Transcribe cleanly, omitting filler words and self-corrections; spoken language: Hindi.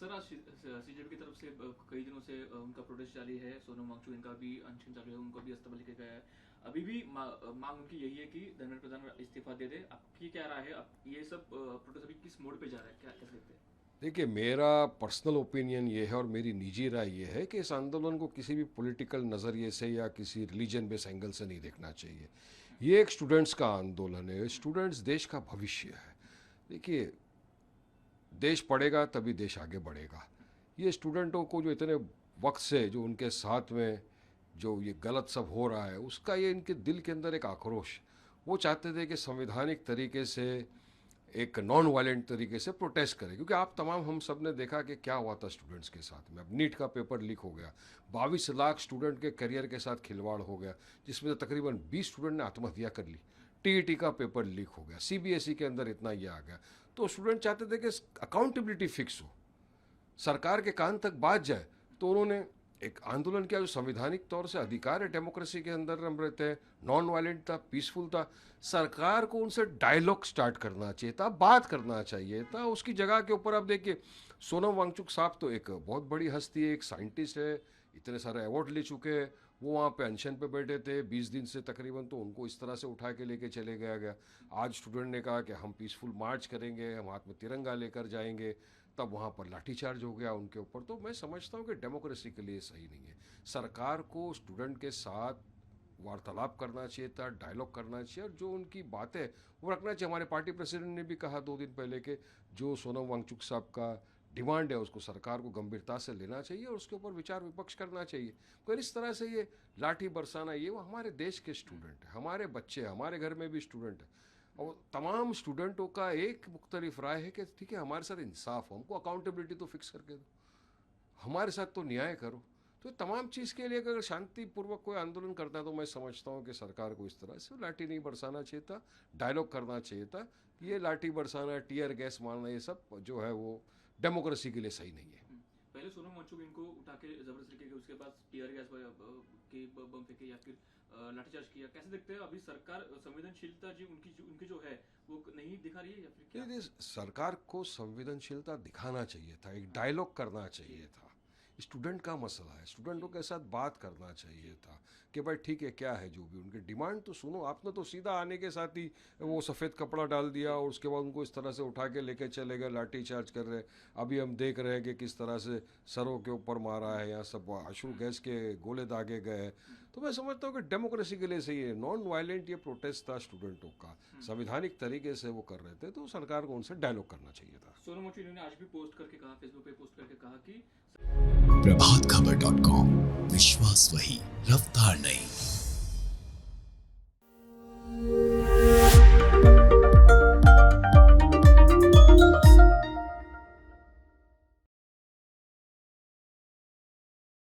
सर आज सीजेपी की तरफ से कई दिनों से उनका प्रोटेस्ट जारी है। सोनम वांगचुक इनका भी अनशन चालू है, उनको भी इस्तीफा लिखे गया है। अभी भी मांग उनकी यही है कि धर्मेंद्र प्रधान इस्तीफा दे दे। आपकी क्या राय है? अब ये सब प्रोटेस्ट अभी किस मोड पे जा रहा है, क्या कैसे देखते हैं? देखिए, मेरा पर्सनल ओपिनियन ये है और मेरी निजी राय ये है कि इस आंदोलन को किसी भी पॉलिटिकल नज़रिए से या किसी रिलीजन बेस एंगल से नहीं देखना चाहिए। ये एक स्टूडेंट्स का आंदोलन है। स्टूडेंट्स देश का भविष्य है। देखिए, देश पढ़ेगा तभी देश आगे बढ़ेगा। ये स्टूडेंटों को जो इतने वक्त से जो उनके साथ में जो ये गलत सब हो रहा है, उसका ये इनके दिल के अंदर एक आक्रोश, वो चाहते थे कि संवैधानिक तरीके से एक नॉन वायलेंट तरीके से प्रोटेस्ट करें। क्योंकि आप तमाम हम सब ने देखा कि क्या हुआ था स्टूडेंट्स के साथ में। अब नीट का पेपर लीक हो गया, 22 लाख स्टूडेंट के करियर के साथ खिलवाड़ हो गया, जिसमें से तकरीबन 20 स्टूडेंट ने आत्महत्या कर ली। टीईटी का पेपर लीक हो गया, सीबीएसई के अंदर इतना ये आ गया। तो स्टूडेंट चाहते थे कि अकाउंटेबिलिटी फिक्स हो, सरकार के कान तक बात जाए। तो उन्होंने एक आंदोलन किया जो संवैधानिक तौर से अधिकार है, डेमोक्रेसी के अंदर हम रहते हैं, नॉन वायलेंट था, पीसफुल था। सरकार को उनसे डायलॉग स्टार्ट करना चाहिए था, बात करना चाहिए था। उसकी जगह के ऊपर आप देखिए, सोनम वांगचुक साहब तो एक बहुत बड़ी हस्ती है, एक साइंटिस्ट है, इतने सारे अवार्ड ले चुके हैं। वो वहाँ पे अनशन पे बैठे थे 20 दिन से तकरीबन, तो उनको इस तरह से उठा के लेके चले गया। आज स्टूडेंट ने कहा कि हम पीसफुल मार्च करेंगे, हम हाथ में तिरंगा लेकर जाएंगे, तब वहाँ पर लाठीचार्ज हो गया उनके ऊपर। तो मैं समझता हूँ कि डेमोक्रेसी के लिए सही नहीं है। सरकार को स्टूडेंट के साथ वार्तालाप करना चाहिए था, डायलॉग करना चाहिए, और जो उनकी बातें वो रखना चाहिए। हमारे पार्टी प्रेसिडेंट ने भी कहा 2 दिन पहले कि जो सोनम वांगचुक साहब का डिमांड है उसको सरकार को गंभीरता से लेना चाहिए और उसके ऊपर विचार विपक्ष करना चाहिए। पर इस तरह से ये लाठी बरसाना, ये वो हमारे देश के स्टूडेंट हैं, हमारे बच्चे, हमारे घर में भी स्टूडेंट हैं, और तमाम स्टूडेंटों का एक मुख्तलिफ राय है कि ठीक है, हमारे साथ इंसाफ हो, हमको अकाउंटेबिलिटी तो फिक्स करके दो, हमारे साथ तो न्याय करो। तो तमाम चीज़ के लिए अगर शांतिपूर्वक कोई आंदोलन करता है तो मैं समझता हूँ कि सरकार को इस तरह से लाठी नहीं बरसाना चाहिए था, डायलॉग करना चाहिए था। ये लाठी बरसाना, टीयर गैस मारना, ये सब जो है वो डेमोक्रेसी के लिए सही नहीं है। पहले सोनम वांगचुक इनको उठा के जबरदस्ती लेके गए, उसके बाद टीयर गैस के बम फेंके या फिर लाठीचार्ज किया। कैसे देखते हैं अभी सरकार संवेदनशीलता जी उनकी जो है वो नहीं दिखा रही है या फिर क्या? नहीं, सरकार को संवेदनशीलता दिखाना चाहिए था, एक डायलॉग करना चाहिए था। स्टूडेंट का मसला है, स्टूडेंटों के साथ बात करना चाहिए था कि भाई ठीक है, क्या है जो भी उनकी डिमांड तो सुनो। आपने तो सीधा आने के साथ ही वो सफ़ेद कपड़ा डाल दिया और उसके बाद उनको इस तरह से उठा के लेके चले गए, लाठी चार्ज कर रहे। अभी हम देख रहे हैं कि किस तरह से सरों के ऊपर मारा है, यहाँ सब आंसू गैस के गोले दागे गए हैं। तो मैं समझता हूँ कि डेमोक्रेसी के लिए सही है। नॉन वायलेंट ये प्रोटेस्ट था स्टूडेंटों का, संवैधानिक तरीके से वो कर रहे थे, तो सरकार को उनसे डायलॉग करना चाहिए था। सोनम वांगचुक ने आज भी पोस्ट करके कहा, फेसबुक पे पोस्ट करके कहा कि प्रभात खबर .com, विश्वास वही, रफ्तार नहीं।